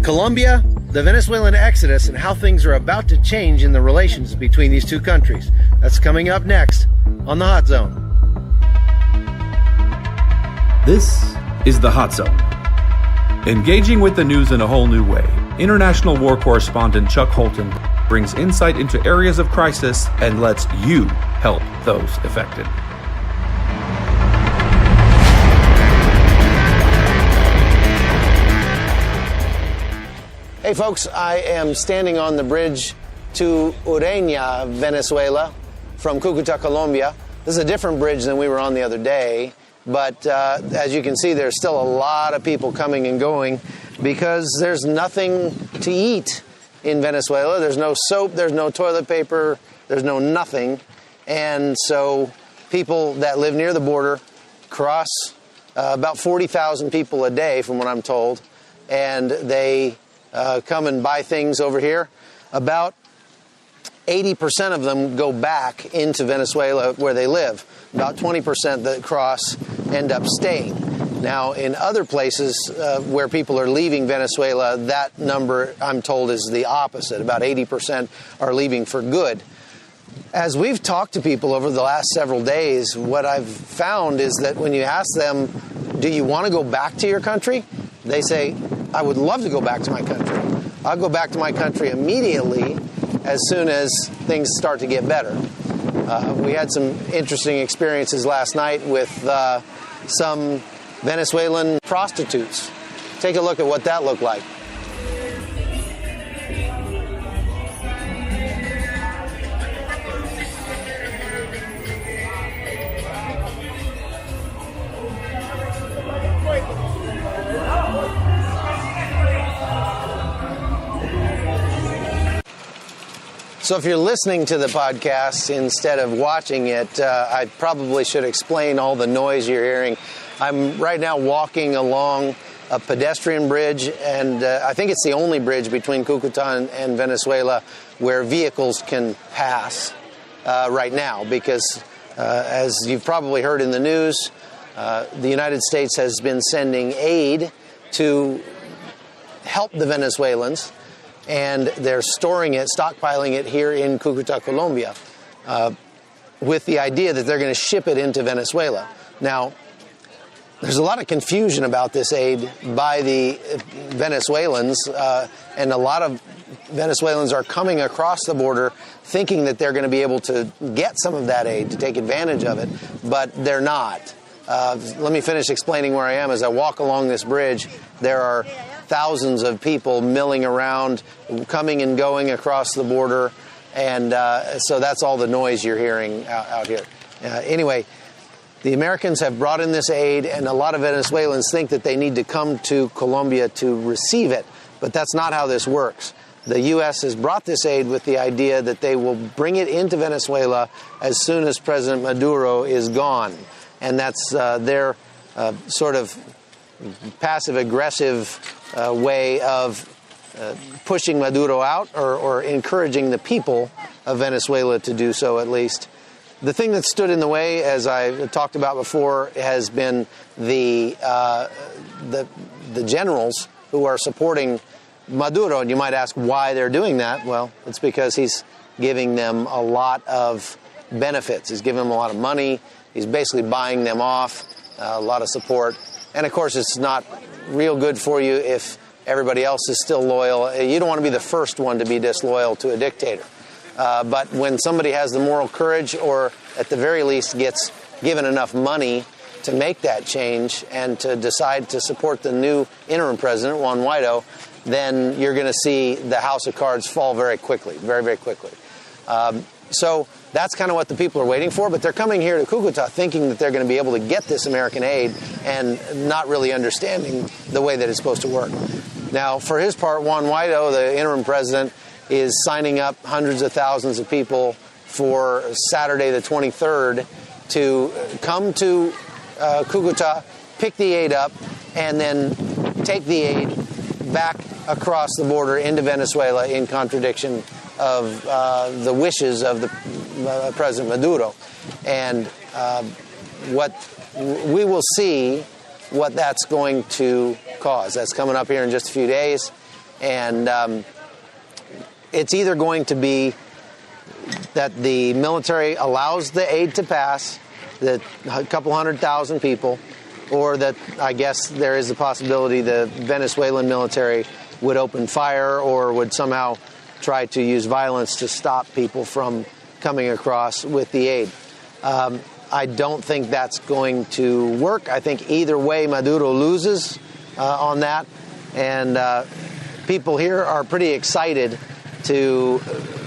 Colombia, the Venezuelan exodus, and how things are about to change in the relations between these two countries. That's coming up next on The Hot Zone. This is The Hot Zone. Engaging with the news in a whole new way, international war correspondent Chuck Holton brings insight into areas of crisis and lets you help those affected. Hey folks, I am standing on the bridge to Ureña, Venezuela, from Cúcuta, Colombia. This is a different bridge than we were on the other day, but as you can see, there's still a lot of people coming and going because there's nothing to eat in Venezuela. There's no soap, there's no toilet paper, there's no nothing. And so people that live near the border cross about 40,000 people a day, from what I'm told, and they come and buy things over here. About 80% of them go back into Venezuela where they live. About 20% that cross end up staying. Now, in other places where people are leaving Venezuela, that number, I'm told, is the opposite. About 80% are leaving for good. As we've talked to people over the last several days, what I've found is that when you ask them, do you want to go back to your country? They say, I would love to go back to my country. I'll go back to my country immediately as soon as things start to get better. We had some interesting experiences last night with some Venezuelan prostitutes. Take a look at what that looked like. So if you're listening to the podcast instead of watching it, I probably should explain all the noise you're hearing. I'm right now walking along a pedestrian bridge, and I think it's the only bridge between Cúcuta and Venezuela where vehicles can pass right now because, as you've probably heard in the news, the United States has been sending aid to help the Venezuelans, and they're storing it, stockpiling it here in Cúcuta, Colombia, with the idea that they're going to ship it into Venezuela. Now, there's a lot of confusion about this aid by the Venezuelans, and a lot of Venezuelans are coming across the border thinking that they're going to be able to get some of that aid, to take advantage of it, but they're not. Let me finish explaining where I am. As I walk along this bridge, there are thousands of people milling around, coming and going across the border, and so that's all the noise you're hearing out here. Anyway, the Americans have brought in this aid, and a lot of Venezuelans think that they need to come to Colombia to receive it, but that's not how this works. The U.S. has brought this aid with the idea that they will bring it into Venezuela as soon as President Maduro is gone, and that's their sort of passive-aggressive way of pushing Maduro out or encouraging the people of Venezuela to do so, at least. The thing that stood in the way, as I talked about before, has been the generals who are supporting Maduro. And you might ask why they're doing that. Well, it's because he's giving them a lot of benefits. He's giving them a lot of money. He's basically buying them off, a lot of support. And, of course, it's not real good for you if everybody else is still loyal. You don't want to be the first one to be disloyal to a dictator. But when somebody has the moral courage, or at the very least gets given enough money to make that change and to decide to support the new interim president, Juan Guaido, then you're going to see the house of cards fall very quickly, very, very quickly. So that's kind of what the people are waiting for, but they're coming here to Cúcuta thinking that they're going to be able to get this American aid and not really understanding the way that it's supposed to work. Now, for his part, Juan Guaido, the interim president, is signing up hundreds of thousands of people for Saturday the 23rd to come to Cúcuta, pick the aid up, and then take the aid back across the border into Venezuela in contradiction of the wishes of the President Maduro. And what we will see what that's going to cause. That's coming up here in just a few days. And it's either going to be that the military allows the aid to pass, that a couple 100,000 people, or that I guess there is the possibility the Venezuelan military would open fire or would somehow try to use violence to stop people from coming across with the aid. I don't think that's going to work. I think either way Maduro loses on that, and people here are pretty excited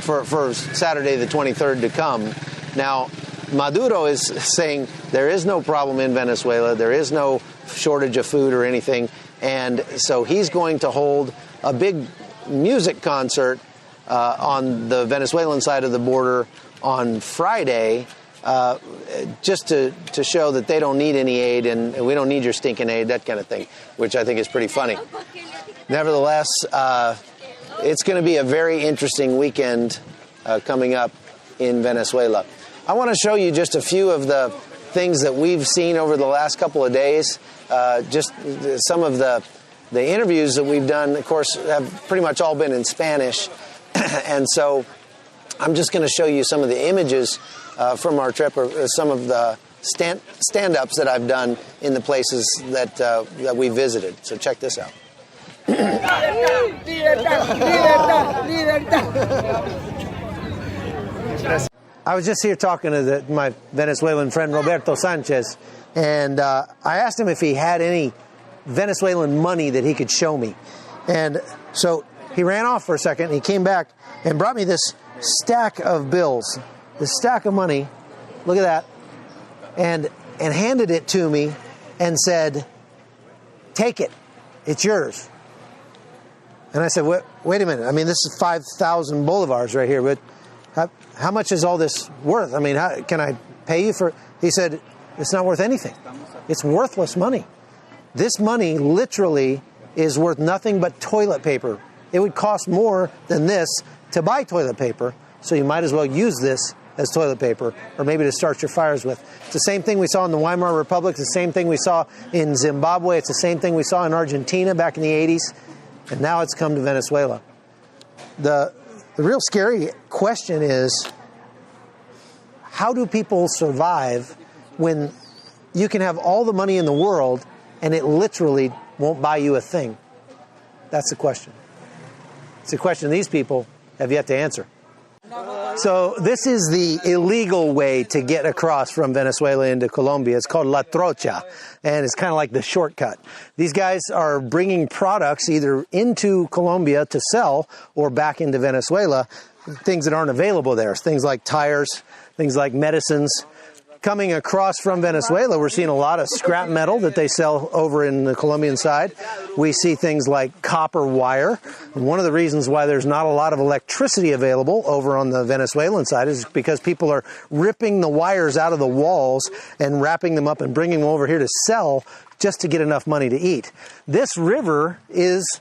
for Saturday the 23rd to come. Now, Maduro is saying there is no problem in Venezuela, there is no shortage of food or anything, and so he's going to hold a big music concert on the Venezuelan side of the border on Friday, just to show that they don't need any aid and we don't need your stinking aid, that kind of thing, which I think is pretty funny. Nevertheless, it's going to be a very interesting weekend coming up in Venezuela. I want to show you just a few of the things that we've seen over the last couple of days. Just some of the interviews that we've done, of course, have pretty much all been in Spanish. And so I'm just going to show you some of the images from our trip, or some of the stand-ups that I've done in the places that we visited. So check this out. I was just here talking to my Venezuelan friend Roberto Sanchez, and I asked him if he had any Venezuelan money that he could show me. And so he ran off for a second, and he came back and brought me this stack of bills, this stack of money, look at that, and handed it to me and said, "Take it, it's yours." And I said, wait a minute, I mean, this is 5,000 bolivars right here, but how much is all this worth? I mean, can I pay you for? He said, it's not worth anything. It's worthless money. This money literally is worth nothing but toilet paper. It would cost more than this to buy toilet paper, so you might as well use this as toilet paper, or maybe to start your fires with. It's the same thing we saw in the Weimar Republic, it's the same thing we saw in Zimbabwe, it's the same thing we saw in Argentina back in the 80s, and now it's come to Venezuela. The real scary question is, how do people survive when you can have all the money in the world and it literally won't buy you a thing? That's the question. It's a question these people have yet to answer. So this is the illegal way to get across from Venezuela into Colombia. It's called La Trocha, and it's kind of like the shortcut. These guys are bringing products either into Colombia to sell or back into Venezuela, things that aren't available there, things like tires, things like medicines. Coming across from Venezuela, we're seeing a lot of scrap metal that they sell over in the Colombian side. We see things like copper wire. And one of the reasons why there's not a lot of electricity available over on the Venezuelan side is because people are ripping the wires out of the walls and wrapping them up and bringing them over here to sell just to get enough money to eat. This river is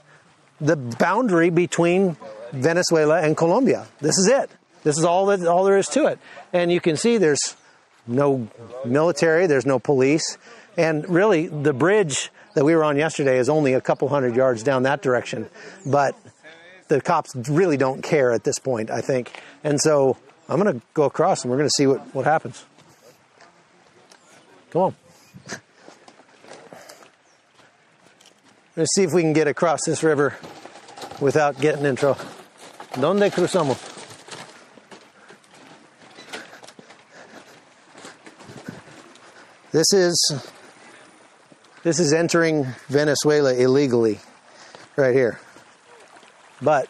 the boundary between Venezuela and Colombia. This is it. This is all there is to it. And you can see there's no military, there's no police, and really the bridge that we were on yesterday is only a couple hundred yards down that direction, but the cops really don't care at this point, I think. And so I'm going to go across and we're going to see what happens. Come on. Let's see if we can get across this river without getting in trouble. ¿Dónde cruzamos? This is entering Venezuela illegally right here. But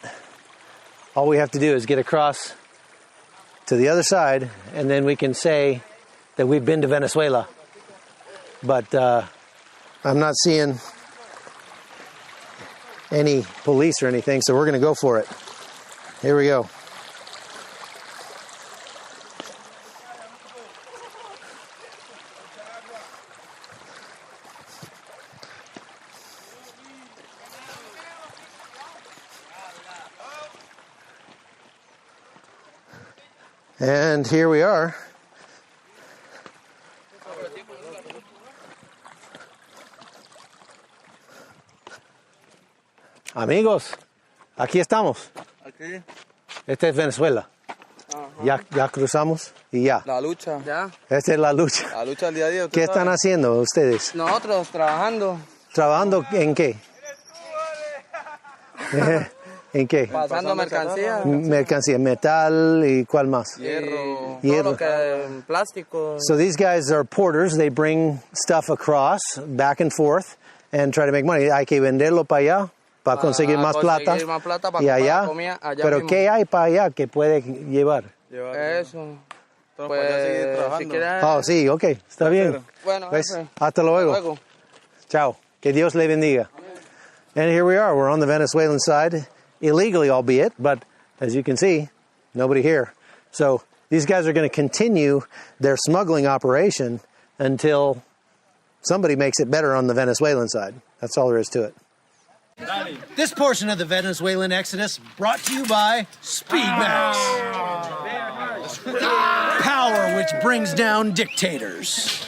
all we have to do is get across to the other side, and then we can say that we've been to Venezuela. But I'm not seeing any police or anything, so we're going to go for it. Here we go. And here we are. Amigos, Aquí estamos. Aquí. Este es Venezuela. Ya cruzamos y ya. La lucha. Ya. Esta es la lucha. La lucha del día a día. ¿Qué están haciendo ustedes? Nosotros trabajando. ¿Trabajando en qué? ¿En qué? Pasando mercancía. Mercancía, metal y ¿cuál más? Hierro. Hierro. Todo lo que plástico. So these guys are porters. They bring stuff across, back and forth, and try to make money. Hay que venderlo para allá, para conseguir más plata. Para y allá. Comida, allá Pero mismo. ¿qué hay para allá que puede llevar? Eso. Pues, si quieres... Oh, sí, ok, está bien. Bueno, Pues, hasta luego. Ciao. Que Dios le bendiga. And here we are. We're on the Venezuelan side, illegally albeit, but as you can see, nobody here. So these guys are going to continue their smuggling operation until somebody makes it better on the Venezuelan side. That's all there is to it. This portion of the Venezuelan exodus brought to you by Speedmax. Power which brings down dictators.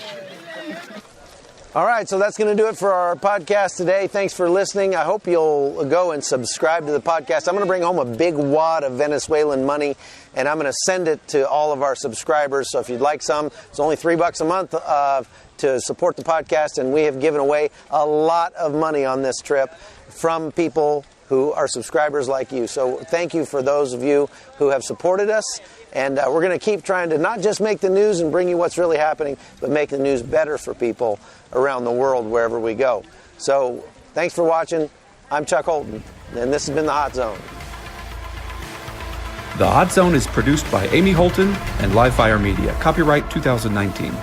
All right, so that's going to do it for our podcast today. Thanks for listening. I hope you'll go and subscribe to the podcast. I'm going to bring home a big wad of Venezuelan money, and I'm going to send it to all of our subscribers. So if you'd like some, it's only $3 a month to support the podcast, and we have given away a lot of money on this trip from people who are subscribers like you. So thank you for those of you who have supported us. And we're going to keep trying to not just make the news and bring you what's really happening, but make the news better for people around the world wherever we go. So thanks for watching. I'm Chuck Holton, and this has been The Hot Zone. The Hot Zone is produced by Amy Holton and Livefire Media. Copyright 2019.